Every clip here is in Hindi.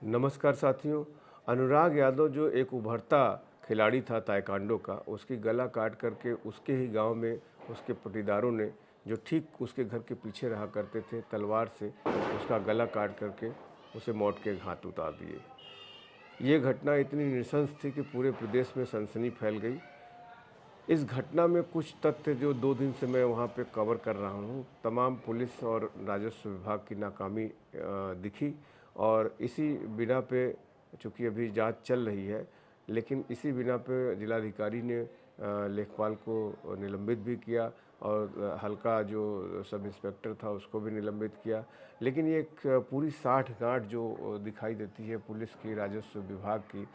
नमस्कार साथियों। अनुराग यादव जो एक उभरता खिलाड़ी था ताइक्वांडो का, उसकी गला काट करके उसके ही गांव में उसके पटीदारों ने, जो ठीक उसके घर के पीछे रहा करते थे, तलवार से उसका गला काट करके उसे मौत के घाट उतार दिए। ये घटना इतनी नृशंस थी कि पूरे प्रदेश में सनसनी फैल गई। इस घटना में कुछ तथ्य जो 2 दिन से मैं वहाँ पे कवर कर रहा हूँ, तमाम पुलिस और राजस्व विभाग की नाकामी दिखी। और इसी बिना पे, चूँकि अभी जांच चल रही है, लेकिन इसी बिना पे जिलाधिकारी ने लेखपाल को निलंबित भी किया और हल्का जो सब इंस्पेक्टर था उसको भी निलंबित किया। लेकिन ये एक पूरी साठगांठ जो दिखाई देती है पुलिस की, राजस्व विभाग की,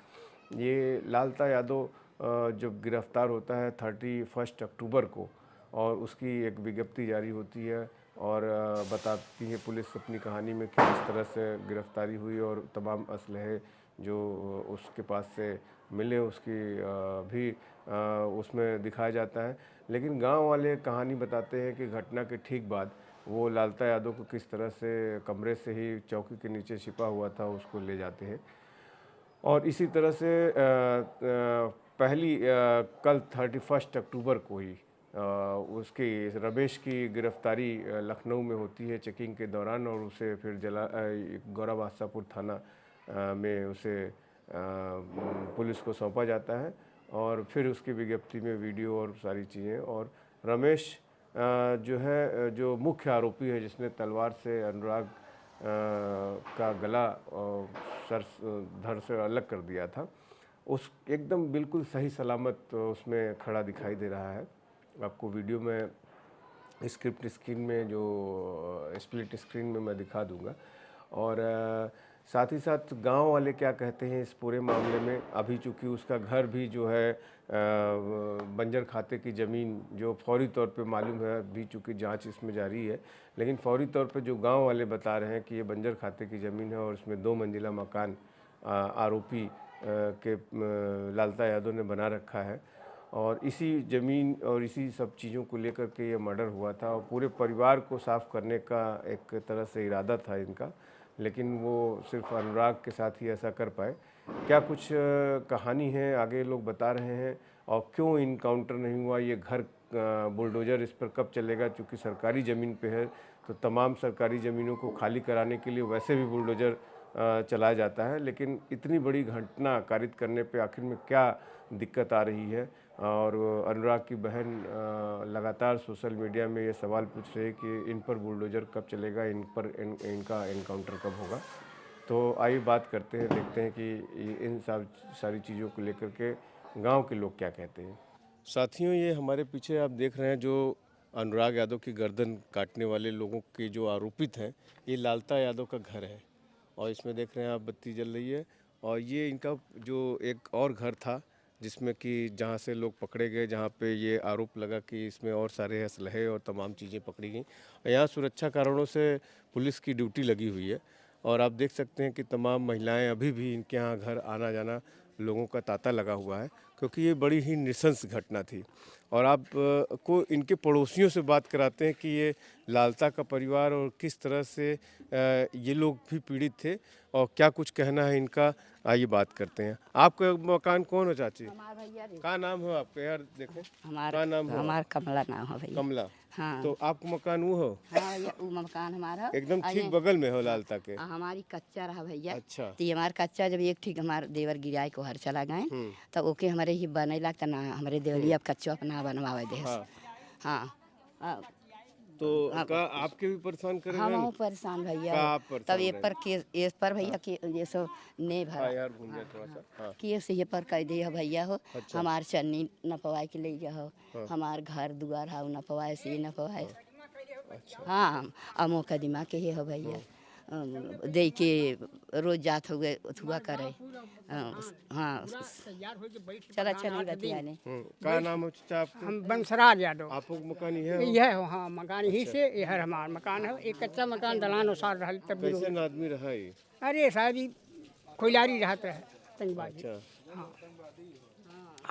ये लालता यादव जब गिरफ्तार होता है 31 अक्टूबर को, और उसकी एक विज्ञप्ति जारी होती है और बताती है पुलिस अपनी कहानी में कि किस तरह से गिरफ्तारी हुई और तमाम असलहे जो उसके पास से मिले उसकी भी उसमें दिखाया जाता है। लेकिन गांव वाले कहानी बताते हैं कि घटना के ठीक बाद वो लालता यादव को किस तरह से कमरे से ही चौकी के नीचे छिपा हुआ था उसको ले जाते हैं। और इसी तरह से कल 31 अक्टूबर को ही उसकी रमेश की गिरफ्तारी लखनऊ में होती है चेकिंग के दौरान, और उसे फिर गौरा बादशाहपुर थाना में उसे पुलिस को सौंपा जाता है। और फिर उसकी विज्ञप्ति में वीडियो और सारी चीज़ें, और रमेश जो है, जो मुख्य आरोपी है जिसने तलवार से अनुराग का गला और सर धड़ से अलग कर दिया था, उस एकदम बिल्कुल सही सलामत उसमें खड़ा दिखाई दे रहा है। आपको वीडियो में स्क्रिप्ट स्क्रीन में जो स्प्लिट स्क्रीन में मैं दिखा दूंगा। और साथ ही साथ गांव वाले क्या कहते हैं इस पूरे मामले में। अभी चूँकि उसका घर भी जो है बंजर खाते की ज़मीन जो फौरी तौर पे मालूम है, अभी चूँकि जांच इसमें जारी है, लेकिन फौरी तौर पे जो गांव वाले बता रहे हैं कि ये बंजर खाते की ज़मीन है और इसमें 2 मंजिला मकान आरोपी के लालता यादव ने बना रखा है। और इसी ज़मीन और इसी सब चीज़ों को लेकर के ये मर्डर हुआ था, और पूरे परिवार को साफ़ करने का एक तरह से इरादा था इनका, लेकिन वो सिर्फ अनुराग के साथ ही ऐसा कर पाए। क्या कुछ कहानी है आगे लोग बता रहे हैं, और क्यों इनकाउंटर नहीं हुआ, ये घर बुलडोज़र इस पर कब चलेगा, चूँकि सरकारी ज़मीन पे है तो तमाम सरकारी ज़मीनों को खाली कराने के लिए वैसे भी बुलडोज़र चलाया जाता है। लेकिन इतनी बड़ी घटना कारित करने पे आखिर में क्या दिक्कत आ रही है। और अनुराग की बहन लगातार सोशल मीडिया में ये सवाल पूछ रही है कि इन पर बुलडोज़र कब चलेगा, इनका एनकाउंटर कब होगा। तो आइए बात करते हैं, देखते हैं कि इन सब सारी चीज़ों को लेकर के गांव के लोग क्या कहते हैं। साथियों, ये हमारे पीछे आप देख रहे हैं जो अनुराग यादव की गर्दन काटने वाले लोगों के जो आरोपित हैं, ये लालता यादव का घर है। और इसमें देख रहे हैं आप बत्ती जल रही है, और ये इनका जो एक और घर था जिसमें कि जहाँ से लोग पकड़े गए, जहाँ पे ये आरोप लगा कि इसमें और सारे असलहे और तमाम चीज़ें पकड़ी गई। यहाँ सुरक्षा कारणों से पुलिस की ड्यूटी लगी हुई है, और आप देख सकते हैं कि तमाम महिलाएं अभी भी इनके यहाँ घर आना जाना लोगों का तांता लगा हुआ है, क्योंकि ये बड़ी ही नृशंस घटना थी। और आप को इनके पड़ोसियों से बात कराते हैं कि ये लालता का परिवार और किस तरह से ये लोग भी पीड़ित थे और क्या कुछ कहना है इनका। आइए बात करते हैं। आपका मकान कौन हो चाची? हमारा भैया रे। का नाम हो आपका यार? देखो हमारा का नाम हो? हमारा कमला नाम है भैया। कमला। हाँ तो आपका मकान वो हो? हाँ भैया, वो मकान हमारा एकदम आ ठीक ये- बगल में हो हाँ, लालता के? हमारी कच्चा रहा भैया। अच्छा। तो ये हमारा कच्चा जब एक ठीक हमारे देवर गिराए को हर चला गए, तब ओके हमारे ही बने लगता ना हमारे देवली अब कच्चा अपना बनवावे दे। हाँ। हाँ हाँ तो का आपके भी परेशान करे हम रहन? हूँ परेशान भैया का हो। आप तब परेशान ये रहे? पर केस ये पर भैया के ये सब ने भरा। हाँ यार, घूम जाए थोड़ा सा। हाँ। केस ये पर कह दिया भैया हो। अच्छा। हमार चन्नी न पवाए के ले गया हो। हाँ। हमार घर दुआर हाउ न पवाए से न पवाए। अच्छा। हाँ अमो कदीमा के ही हो भैया। दे के रोज जात हुए हुआ करे। हाँ चला चली बतियाने। का नाम हो चाचा आपको? हम बंसराज यादव। आपको मकान ये हो? यह हो हाँ मकान ही से यह हमारा मकान है। एक कच्चा मकान दलान उसार रहा तब भी कैसे आदमी रहा ये? अरे साहब ये कोयलारी रहते है तंगबाजी। अच्छा। हाँ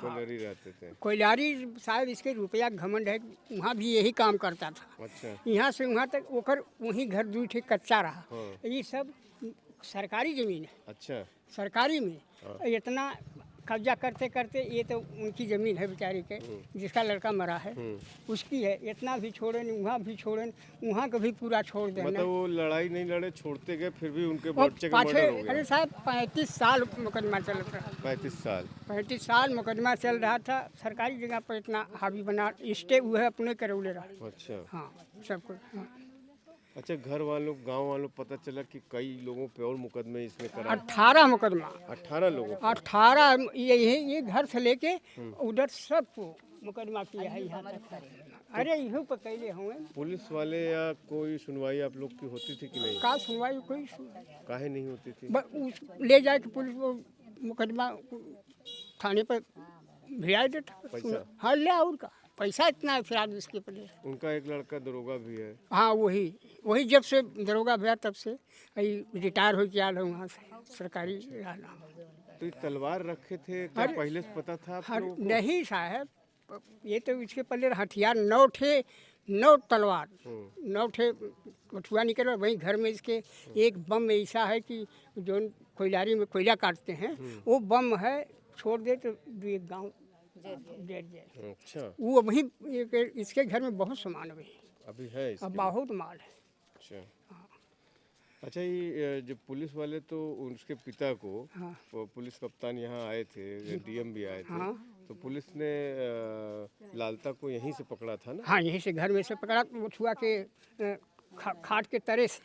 कोलरी रहते थे। कोयलारी साहब इसके रुपया घमंड है। वहाँ भी यही काम करता था। अच्छा। यहाँ से वहाँ तक ओकर वहीं घर दू ठे कच्चा रहा। हाँ। ये सब सरकारी ज़मीन है, अच्छा। सरकारी में इतना कब्जा करते करते ये तो उनकी ज़मीन है बेचारी के, जिसका लड़का मरा है उसकी है। इतना भी छोड़े नहीं, वहाँ भी छोड़े नहीं, वहाँ को भी पूरा छोड़ देना। मतलब वो लड़ाई नहीं लड़े, छोड़ते गए, फिर भी उनके और बच्चे का पाछे मर्डर हो गया। अरे साहब 35 साल मुकदमा चल रहा है, 35 साल। 35 साल मुकदमा चल रहा था। सरकारी जगह पर इतना हावी बना स्टे हुए अपने करौले रहा। अच्छा। हाँ सब कुछ। हाँ। अच्छा, घर वालों, गांव वालों पता चला कि कई लोगों पे और मुकदमे इसमें करा। 18 मुकदमा, 18 लोगों पे। 18 ये घर से लेके उधर सबको मुकदमा किया है यहाँ तक। अरे इहो पकड़े हुए। पुलिस वाले या कोई सुनवाई आप लोग की होती थी कि नहीं? का सुनवाई कोई सुनवाई काहे नहीं होती थी? ले जाए कि पुलिस वो मुकदमा थाने पर भिड़ा देता। पैसा? हाँ ले, और का पैसा इतना है फिर आदमी इसके पहले। उनका एक लड़का दरोगा भी है। हाँ वही जब से दरोगा भैया तब से रिटायर हो गया है वहाँ से सरकारी रहना। तो ये तलवार रखे थे क्या पहले से पता था आप लोगों को? नहीं साहब, ये तो इसके पहले हथियार 9 तलवार, 9 कठुआ निकल। वहीं घर में इसके एक बम ऐसा है कि जो कोयलारी में कोयला काटते हैं वो बम है, छोड़ दे तो एक गाँव डेट जाए। अच्छा। वो वही इसके घर में बहुत सामान अभी है इसके अब बहुत माल है। अच्छा। अच्छा, ये जब पुलिस वाले तो उसके पिता को पुलिस कप्तान यहाँ आए थे, डीएम भी आए थे, तो पुलिस ने लालता को यहीं से पकड़ा था ना? हाँ यहीं से घर में से पकड़ा। वो छुआ के खाट के तरह से,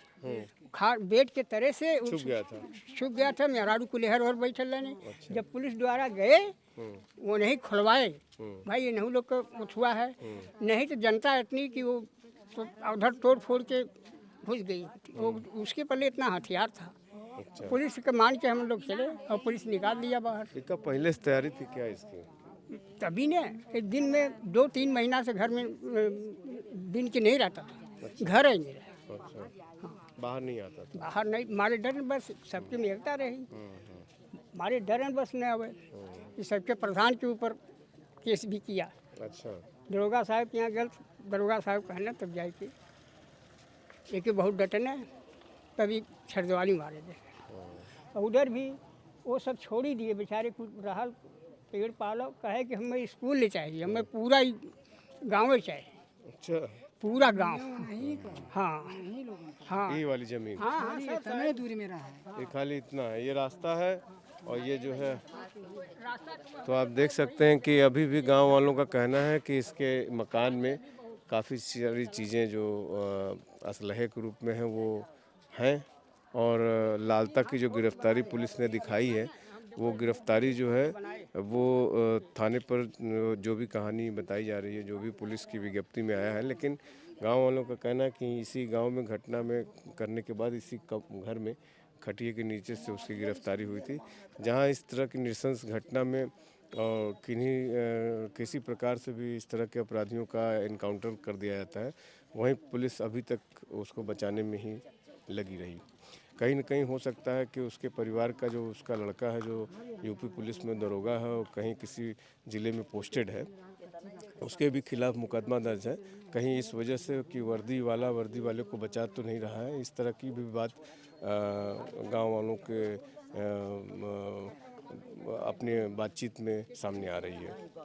बेड के तरह से छुप गया था। मेहरारू कुल्हर और बैठल रहने। जब पुलिस द्वारा गए वो नहीं खुलवाए, भाई ये नहीं लोग का छुआ है, नहीं तो जनता इतनी कि वो उधर तोड़ फोड़ के घुस गई। वो उसके पहले इतना हथियार था। अच्छा। पुलिस के मान के हम लोग चले और पुलिस निकाल दिया बाहर। इसका पहले से तैयारी थी क्या इसकी? तभी ने एक दिन में 2-3 महीना से घर में दिन के नहीं रहता था। अच्छा। घर ही नहीं रहा। अच्छा। बाहर नहीं आता था? बाहर नहीं, मारे डर बस सबके मिलता रही, मारे डर बस नहीं आवे। ये सबके प्रधान के ऊपर केस भी किया। अच्छा। दरोगा साहब के यहाँ गल, दरोगा साहब कहना तब जाए कि एक बहुत डटने तभी छरदवाली मारे दे। और उधर भी वो सब छोड़ ही दिए बेचारे। कुछ रहा पेड़ पालो, कहे कि हमें स्कूल ले चाहिए, हमें पूरा गाँव चाहिए। अच्छा। पूरा गांव। हाँ हाँ ये वाली जमीन। हाँ इतने दूरी में रहा है। ये खाली इतना है, ये रास्ता है और ये जो है। तो आप देख सकते हैं कि अभी भी गांव वालों का कहना है कि इसके मकान में काफ़ी सारी चीज़ें जो असलहे के रूप में हैं वो हैं। और लालता की जो गिरफ्तारी पुलिस ने दिखाई है, वो गिरफ्तारी जो है वो थाने पर जो भी कहानी बताई जा रही है, जो भी पुलिस की विज्ञप्ति में आया है, लेकिन गांव वालों का कहना है कि इसी गांव में घटना में करने के बाद इसी घर में खटिए के नीचे से उसकी गिरफ्तारी हुई थी। जहां इस तरह की नृशंस घटना में किसी प्रकार से भी इस तरह के अपराधियों का इनकाउंटर कर दिया जाता है, वहीं पुलिस अभी तक उसको बचाने में ही लगी रही। कहीं न कहीं हो सकता है कि उसके परिवार का जो उसका लड़का है, जो यूपी पुलिस में दरोगा है और कहीं किसी ज़िले में पोस्टेड है, उसके भी खिलाफ मुकदमा दर्ज है। कहीं इस वजह से कि वर्दी वाले को बचा तो नहीं रहा है। इस तरह की भी बात गांव वालों के अपने बातचीत में सामने आ रही है।